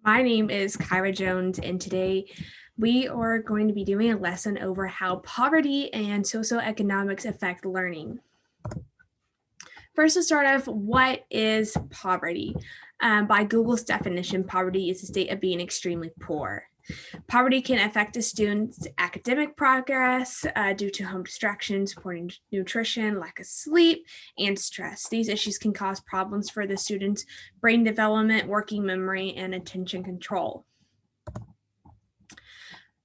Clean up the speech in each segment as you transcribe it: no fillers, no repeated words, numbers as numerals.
My name is Kyra Jones, and today we are going to be doing a lesson over how poverty and socioeconomics affect learning. First, to start off, what is poverty? By Google's definition, poverty is a state of being extremely poor. Poverty can affect a student's academic progress due to home distractions, poor nutrition, lack of sleep, and stress. These issues can cause problems for the student's brain development, working memory, and attention control.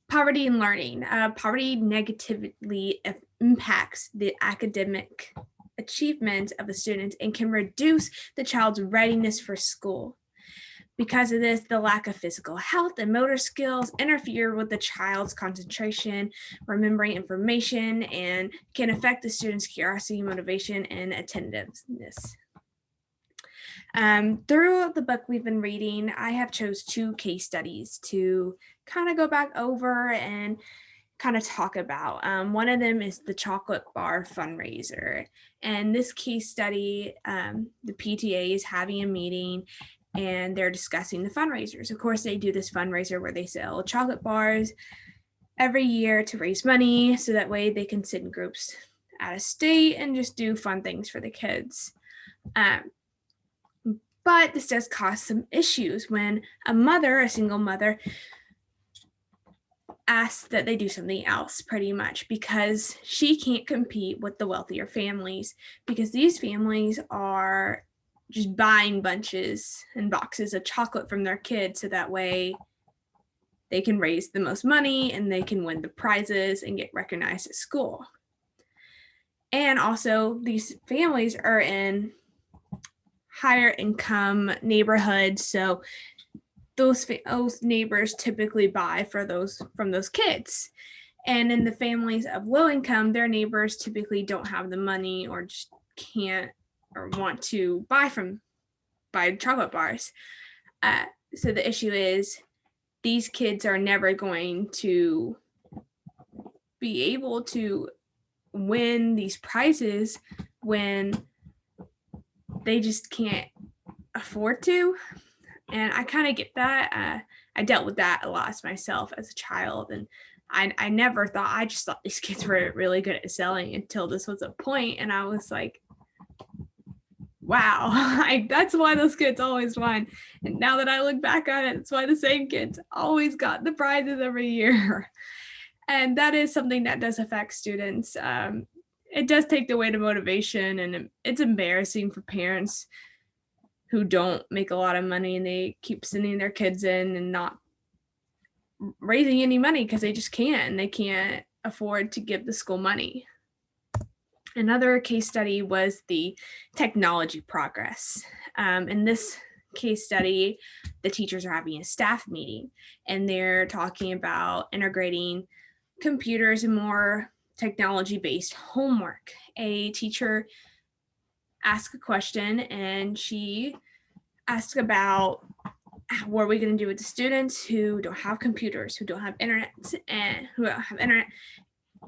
Poverty in learning. Poverty negatively impacts the academic achievement of a student and can reduce the child's readiness for school. Because of this, the lack of physical health and motor skills interfere with the child's concentration, remembering information, and can affect the student's curiosity, motivation, and attentiveness. Through the book we've been reading, I have chose 2 case studies to kind of go back over and kind of talk about. One of them is the chocolate bar fundraiser. And this case study, the PTA is having a meeting and they're discussing the fundraisers. Of course, they do this fundraiser where they sell chocolate bars every year to raise money so that way they can send groups out of state and just do fun things for the kids. But this does cause some issues when a single mother, asks that they do something else pretty much because she can't compete with the wealthier families because these families are just buying bunches and boxes of chocolate from their kids so that way they can raise the most money and they can win the prizes and get recognized at school. And also these families are in higher income neighborhoods, so those neighbors typically buy from those kids. And in the families of low income, their neighbors typically don't have the money or just can't or want to buy chocolate bars. So the issue is these kids are never going to be able to win these prizes when they just can't afford to. And I kind of get that. I dealt with that a lot myself as a child. And I never thought, I just thought these kids were really good at selling until this was a point. And I was like, wow, that's why those kids always won. And now that I look back on it, it's why the same kids always got the prizes every year. And that is something that does affect students. It does take away the motivation, and it's embarrassing for parents who don't make a lot of money and they keep sending their kids in and not raising any money because they just can't, and they can't afford to give the school money. Another case study was the technology progress. In this case study, the teachers are having a staff meeting and they're talking about integrating computers and more technology-based homework. A teacher asked a question and she asked about what are we going to do with the students who don't have computers, who don't have internet, and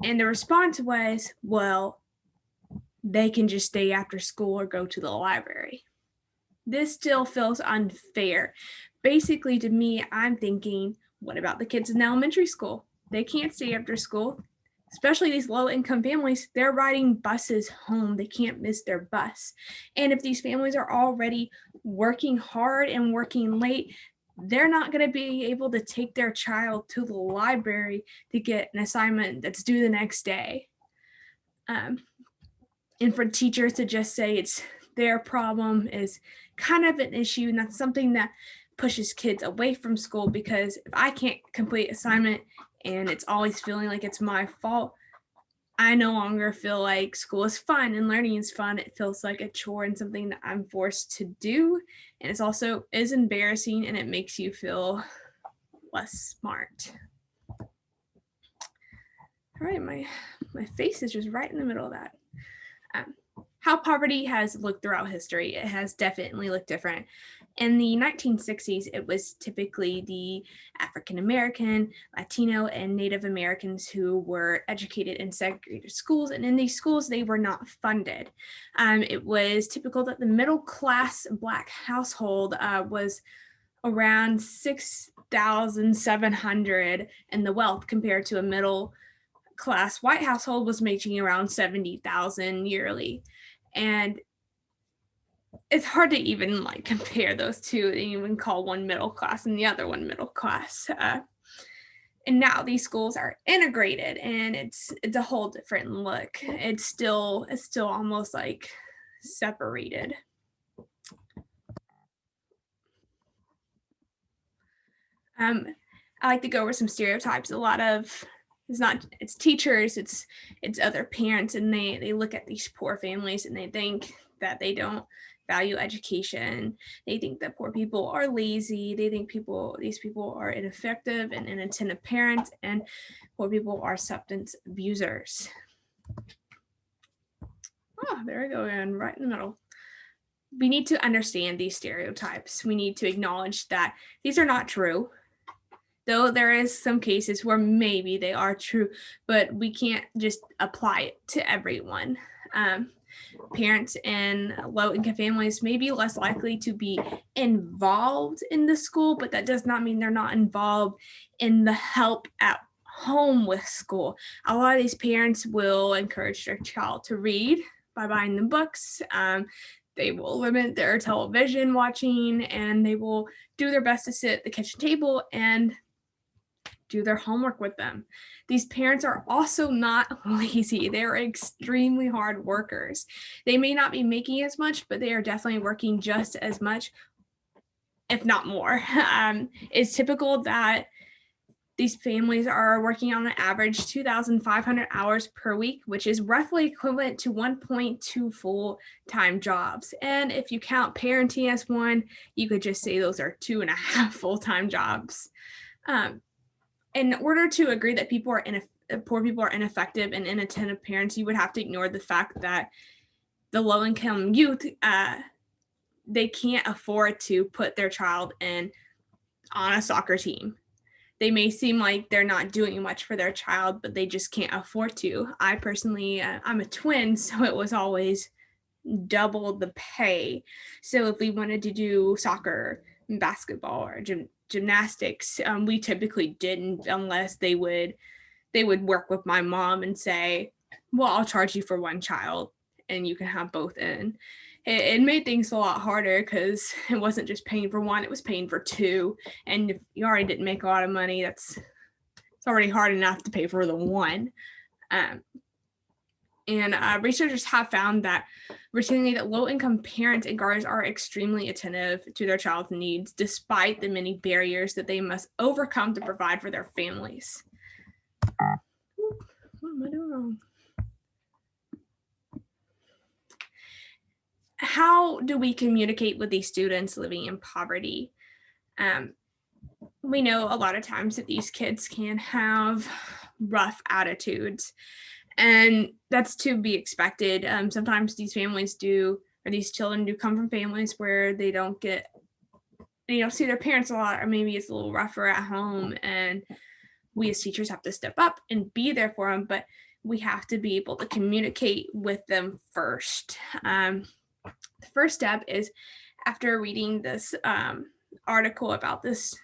And the response was, well, they can just stay after school or go to the library. This still feels unfair. Basically, to me, I'm thinking, what about the kids in elementary school? They can't stay after school. Especially these low-income families, they're riding buses home. They can't miss their bus. And if these families are already working hard and working late, they're not going to be able to take their child to the library to get an assignment that's due the next day. And for teachers to just say it's their problem is kind of an issue, and that's something that pushes kids away from school, because if I can't complete assignment and it's always feeling like it's my fault, I no longer feel like school is fun and learning is fun. It feels like a chore and something that I'm forced to do. And it's also is embarrassing, and it makes you feel less smart. All right, my face is just right in the middle of that. How poverty has looked throughout history, it has definitely looked different. In the 1960s, it was typically the African American, Latino, and Native Americans who were educated in segregated schools, and in these schools, they were not funded. It was typical that the middle class Black household was around 6,700, and the wealth compared to a middle class white household was making around 70,000 yearly. And it's hard to even like compare those two and even call one middle class and the other one middle class. And now these schools are integrated, and it's a whole different look. It's still almost like separated. I like to go over some stereotypes. A lot of it's teachers, it's other parents, and they look at these poor families and they think that they don't value education. They think that poor people are lazy. They think these people are ineffective and inattentive parents, and poor people are substance abusers. Oh, there we go, and right in the middle. We need to understand these stereotypes. We need to acknowledge that these are not true. Though there is some cases where maybe they are true, but we can't just apply it to everyone. Parents in low-income families may be less likely to be involved in the school, but that does not mean they're not involved in the help at home with school. A lot of these parents will encourage their child to read by buying them books. They will limit their television watching, and they will do their best to sit at the kitchen table and do their homework with them. These parents are also not lazy. They are extremely hard workers. They may not be making as much, but they are definitely working just as much, if not more. It's typical that these families are working on an average 2,500 hours per week, which is roughly equivalent to 1.2 full-time jobs. And if you count parenting as one, you could just say those are 2.5 full-time jobs. In order to agree that poor people are ineffective and inattentive parents, you would have to ignore the fact that the low-income youth, they can't afford to put their child on a soccer team. They may seem like they're not doing much for their child, but they just can't afford to. I personally, I'm a twin, so it was always double the pay. So if we wanted to do soccer, basketball, or gymnastics, we typically didn't, unless they would work with my mom and say, well, I'll charge you for one child and you can have both in. It made things a lot harder because it wasn't just paying for one, it was paying for two. And if you already didn't make a lot of money, it's already hard enough to pay for the one. Researchers have found that routinely that low-income parents and guardians are extremely attentive to their child's needs, despite the many barriers that they must overcome to provide for their families. What am I doing wrong? How do we communicate with these students living in poverty? We know a lot of times that these kids can have rough attitudes, and that's to be expected. Sometimes these families do, or these children do come from families where they don't see their parents a lot, or maybe it's a little rougher at home, and we as teachers have to step up and be there for them, but we have to be able to communicate with them first. The first step is, after reading this article about this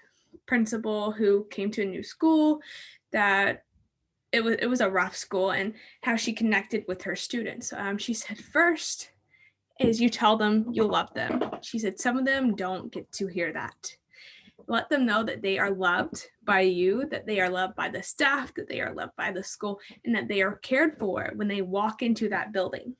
principal who came to a new school, that it was a rough school, and how she connected with her students. She said, first is you tell them you love them. She said some of them don't get to hear that. Let them know that they are loved by you, that they are loved by the staff, that they are loved by the school, and that they are cared for when they walk into that building.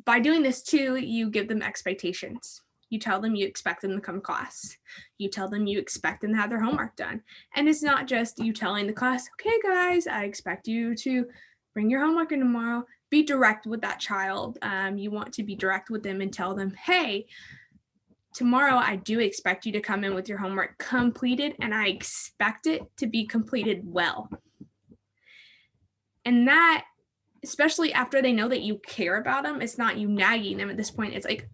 By doing this too, you give them expectations. You tell them you expect them to come to class. You tell them you expect them to have their homework done. And it's not just you telling the class, okay, guys, I expect you to bring your homework in tomorrow. Be direct with that child. You want to be direct with them and tell them, hey, tomorrow I do expect you to come in with your homework completed, and I expect it to be completed well. And that, especially after they know that you care about them, it's not you nagging them at this point. It's like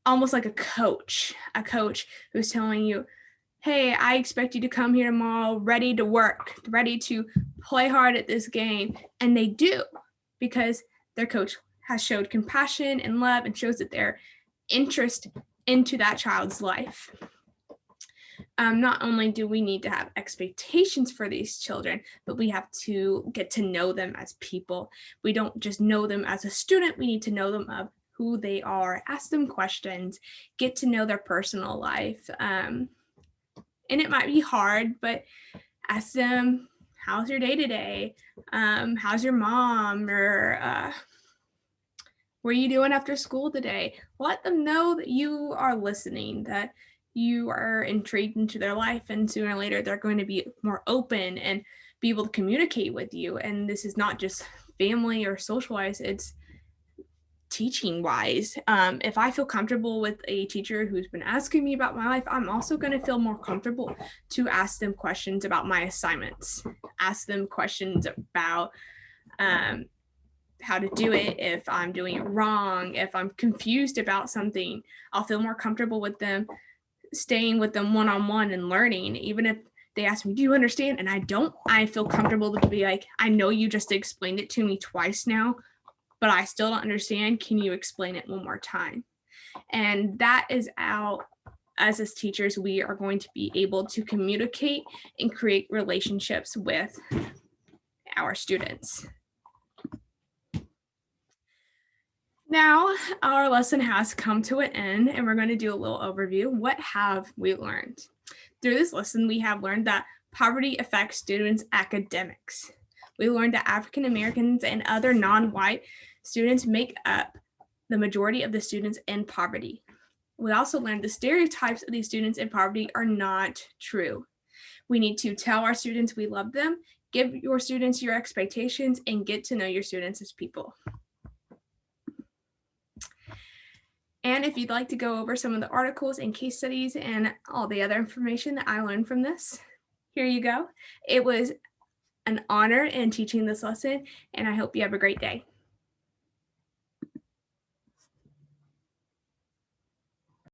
almost like a coach who's telling you, hey, I expect you to come here tomorrow ready to work, ready to play hard at this game. And they do, because their coach has showed compassion and love and shows that they're interested into that child's life. Not only do we need to have expectations for these children, but we have to get to know them as people. We don't just know them as a student, we need to know them of who they are, ask them questions, get to know their personal life. And it might be hard, but ask them, how's your day today? How's your mom? Or what are you doing after school today? Let them know that you are listening, that you are intrigued into their life, and sooner or later they're going to be more open and be able to communicate with you. And this is not just family or socialize, it's teaching wise. If I feel comfortable with a teacher who's been asking me about my life, I'm also going to feel more comfortable to ask them questions about my assignments, ask them questions about how to do it. If I'm doing it wrong, if I'm confused about something, I'll feel more comfortable with them, staying with them one-on-one and learning. Even if they ask me, do you understand? And I don't, I feel comfortable to be like, I know you just explained it to me twice now, but I still don't understand. Can you explain it one more time? And that is how, as teachers, we are going to be able to communicate and create relationships with our students. Now, our lesson has come to an end, and we're going to do a little overview. What have we learned? Through this lesson, we have learned that poverty affects students' academics. We learned that African Americans and other non-white students make up the majority of the students in poverty. We also learned the stereotypes of these students in poverty are not true. We need to tell our students we love them, give your students your expectations, and get to know your students as people. And if you'd like to go over some of the articles and case studies and all the other information that I learned from this, here you go. It was an honor in teaching this lesson, and I hope you have a great day.